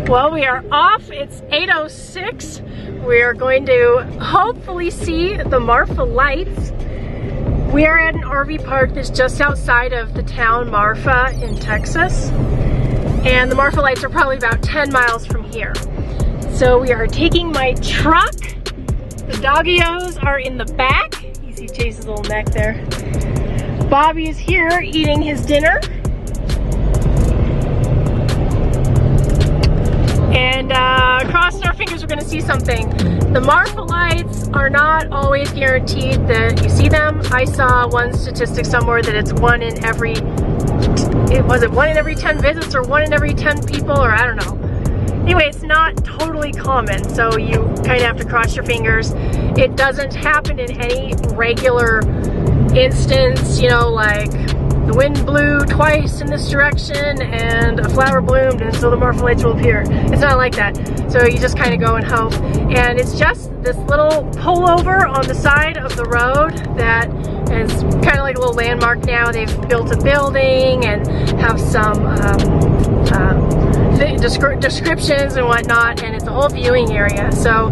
Well, we are off. It's 8:06. We are going to hopefully see the Marfa lights. We are at an RV park that's just outside of the town Marfa in Texas. And the Marfa lights are probably about 10 miles from here. So we are taking my truck. The doggios are in the back. You see Chase's little neck there. Bobby is here eating his dinner. And crossing our fingers we're gonna see something. The Marfa lights are not always guaranteed that you see them. I saw one statistic somewhere that it's one in every 10 visits or one in every 10 people, or I don't know. Anyway, it's not totally common, so you kind of have to cross your fingers. It doesn't happen in any regular instance, you know, like the wind blew twice in this direction and a flower bloomed and so the Marfa lights will appear. It's not like that. So you just kind of go and hope. And it's just this little pullover on the side of the road that is kind of like a little landmark now. They've built a building and have some descriptions and whatnot, and it's a whole viewing area. So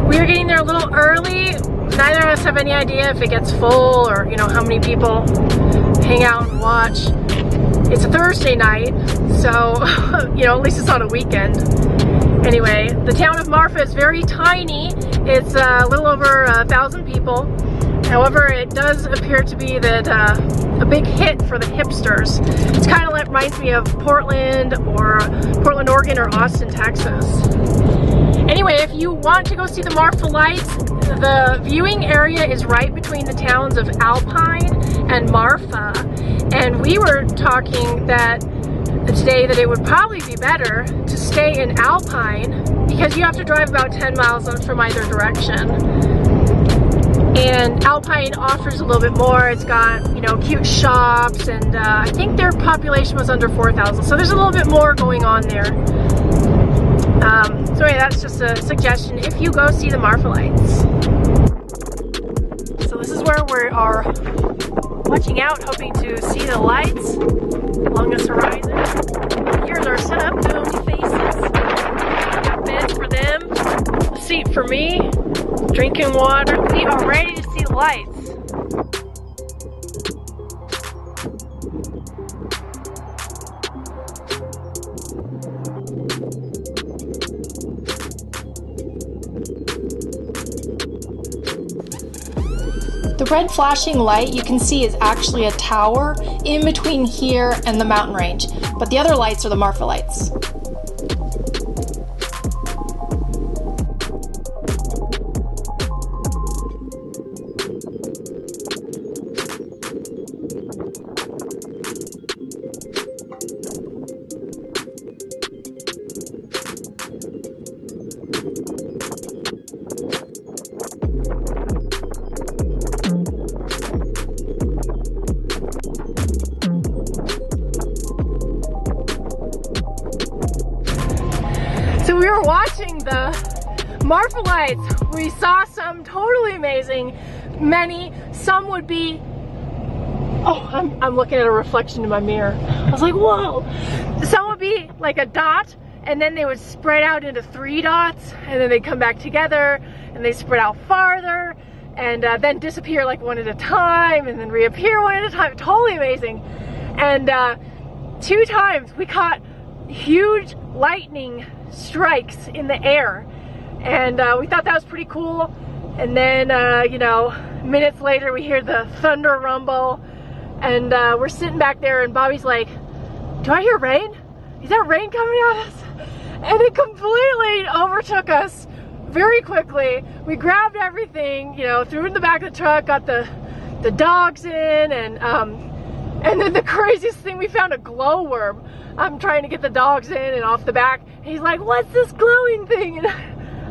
we are getting there a little early. Neither of us have any idea if it gets full or, you know, how many people hang out and watch. It's a Thursday night, so, you know, at least it's on a weekend. Anyway, the town of Marfa is very tiny. It's a little over 1,000 people. However, it does appear to be that a big hit for the hipsters. It's kind of like, reminds me of Portland, Oregon, or Austin, Texas. Anyway, if you want to go see the Marfa lights, the viewing area is right between the towns of Alpine and Marfa. And we were talking that today that it would probably be better to stay in Alpine because you have to drive about 10 miles from either direction. And Alpine offers a little bit more. It's got, you know, cute shops, and I think their population was under 4,000. So there's a little bit more going on there. So anyway, that's just a suggestion if you go see the Marfa lights. So this is where we are watching out, hoping to see the lights along this horizon. Here's our setup, no faces. Got beds for them, a seat for me, drinking water. We are ready to see the lights. The red flashing light you can see is actually a tower in between here and the mountain range, but the other lights are the Marfa lights. We were watching the Marfa lights. We saw some totally amazing. Some would be, oh, I'm looking at a reflection in my mirror. I was like, whoa. Some would be like a dot, and then they would spread out into 3 dots, and then they'd come back together, and they spread out farther, and then disappear like one at a time, and then reappear one at a time. Totally amazing. And 2 times we caught huge lightning strikes in the air, and we thought that was pretty cool. And then you know, minutes later we hear the thunder rumble, and we're sitting back there, and Bobby's like, do I hear rain? Is that rain coming at us? And it completely overtook us very quickly. We grabbed everything, you know, threw it in the back of the truck, got the dogs in, and then the craziest thing, we found a glowworm. I'm trying to get the dogs in and off the back. And he's like, what's this glowing thing? And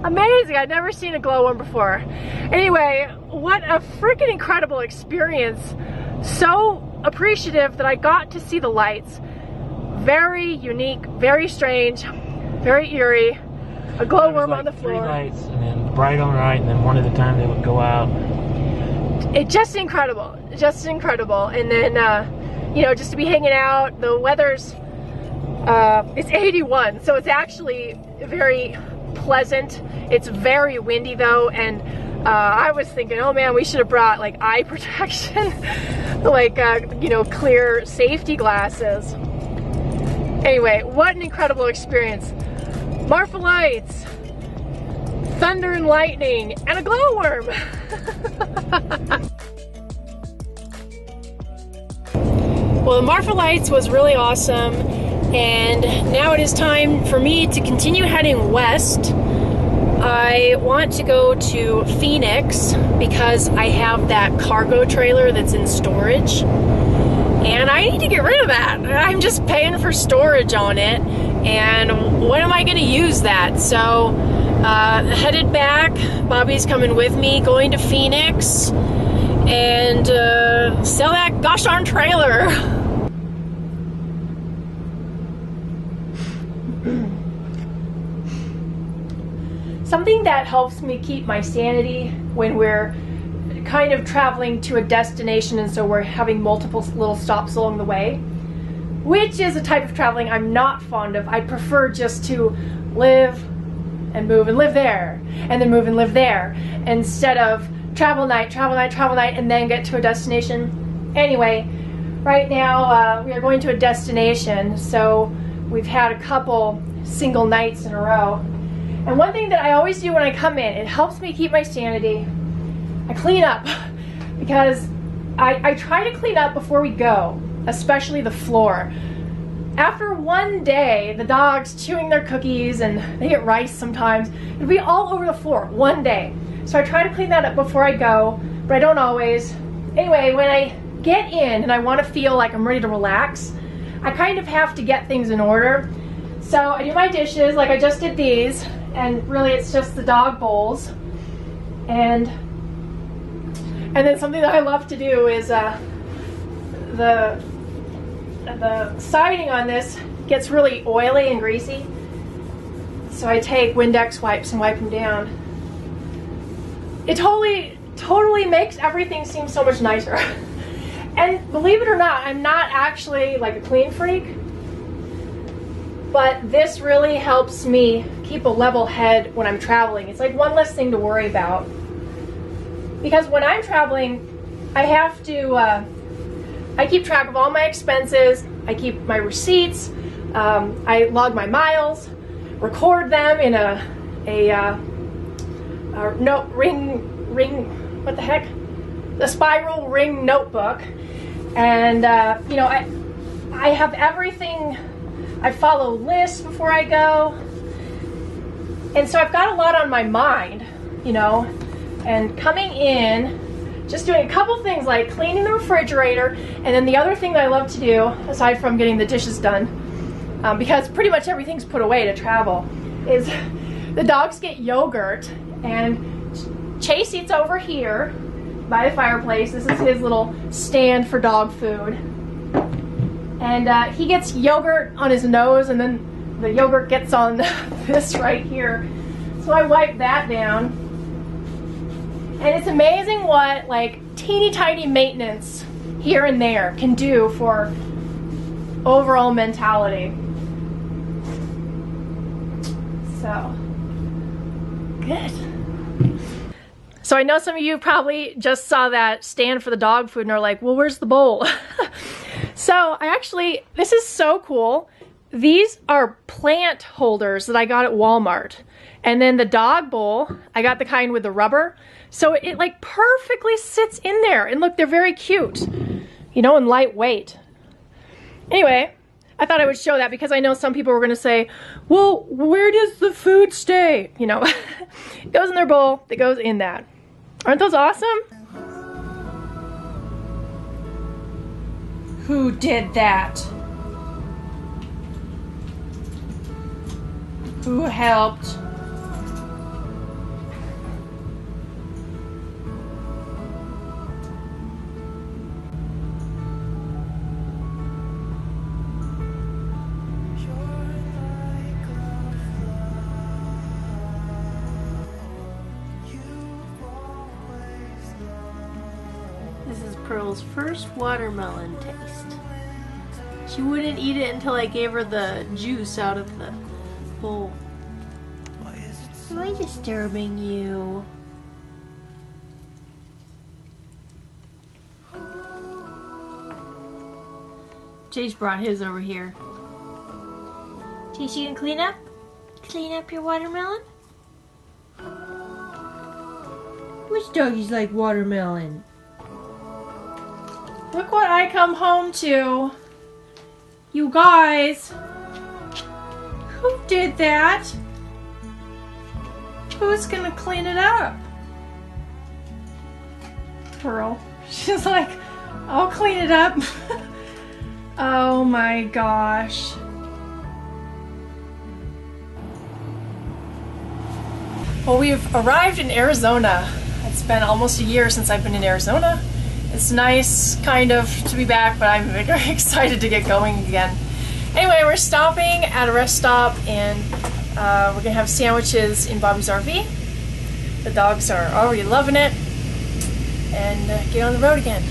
amazing, I'd never seen a glowworm before. Anyway, what a freaking incredible experience. So appreciative that I got to see the lights. Very unique, very strange, very eerie. A glowworm on the floor. 3 lights, and then bright on the right, and then one at a time they would go out. It's just incredible, just incredible. And then, you know, just to be hanging out, the weather's It's 81, so it's actually very pleasant. It's very windy though, and I was thinking, oh man, we should have brought like eye protection, like you know, clear safety glasses. Anyway, what an incredible experience. Marfa lights, thunder and lightning, and a glowworm. Well, the Marfa lights was really awesome, and now it is time for me to continue heading west. I want to go to Phoenix because I have that cargo trailer that's in storage, and I need to get rid of that. I'm just paying for storage on it, and when am I going to use that? So headed back. Bobby's coming with me, going to Phoenix, and sell that gosh darn trailer. Something that helps me keep my sanity when we're kind of traveling to a destination, and so we're having multiple little stops along the way, which is a type of traveling I'm not fond of. I prefer just to live and move and live there, and then move and live there, instead of travel night, and then get to a destination. Anyway, right now we are going to a destination, so we've had a couple single nights in a row. And one thing that I always do when I come in, it helps me keep my sanity, I clean up, because I try to clean up before we go, especially the floor. After one day, the dogs chewing their cookies, and they get rice sometimes, it'll be all over the floor one day. So I try to clean that up before I go, but I don't always. Anyway, when I get in and I want to feel like I'm ready to relax, I kind of have to get things in order. So I do my dishes, like I just did these, and really it's just the dog bowls. And then something that I love to do is the siding on this gets really oily and greasy. So I take Windex wipes and wipe them down. It totally makes everything seem so much nicer. And believe it or not, I'm not actually like a clean freak, but this really helps me keep a level head when I'm traveling. It's like one less thing to worry about. Because when I'm traveling, I have to, I keep track of all my expenses, I keep my receipts, I log my miles, record them in a what the heck? The spiral ring notebook. And, you know, I have everything, I follow lists before I go. And so I've got a lot on my mind, you know, and coming in, just doing a couple things like cleaning the refrigerator, and then the other thing that I love to do, aside from getting the dishes done, because pretty much everything's put away to travel, is the dogs get yogurt, and Chase eats over here by the fireplace. This is his little stand for dog food. And he gets yogurt on his nose, and then the yogurt gets on this right here. So I wipe that down. And it's amazing what like teeny tiny maintenance here and there can do for overall mentality. So, good. So I know some of you probably just saw that stand for the dog food and are like, well, where's the bowl? So I actually, this is so cool. These are plant holders that I got at Walmart. And then the dog bowl, I got the kind with the rubber. So it like perfectly sits in there. And look, they're very cute, you know, and lightweight. Anyway, I thought I would show that because I know some people were gonna say, well, where does the food stay? You know, it goes in their bowl, it goes in that. Aren't those awesome? Who did that? Who helped? This is Pearl's first watermelon taste. She wouldn't eat it until I gave her the juice out of the bowl. Am I disturbing you? Chase brought his over here. Chase, you gonna clean up? Clean up your watermelon? Which doggies like watermelon? Look what I come home to. You guys. Who did that? Who's gonna clean it up? Pearl. She's like, I'll clean it up. Oh my gosh. Well, we've arrived in Arizona. It's been almost a year since I've been in Arizona. It's nice, kind of, to be back, but I'm very excited to get going again. Anyway, we're stopping at a rest stop, and we're gonna have sandwiches in Bobby's RV. The dogs are already loving it, and get on the road again.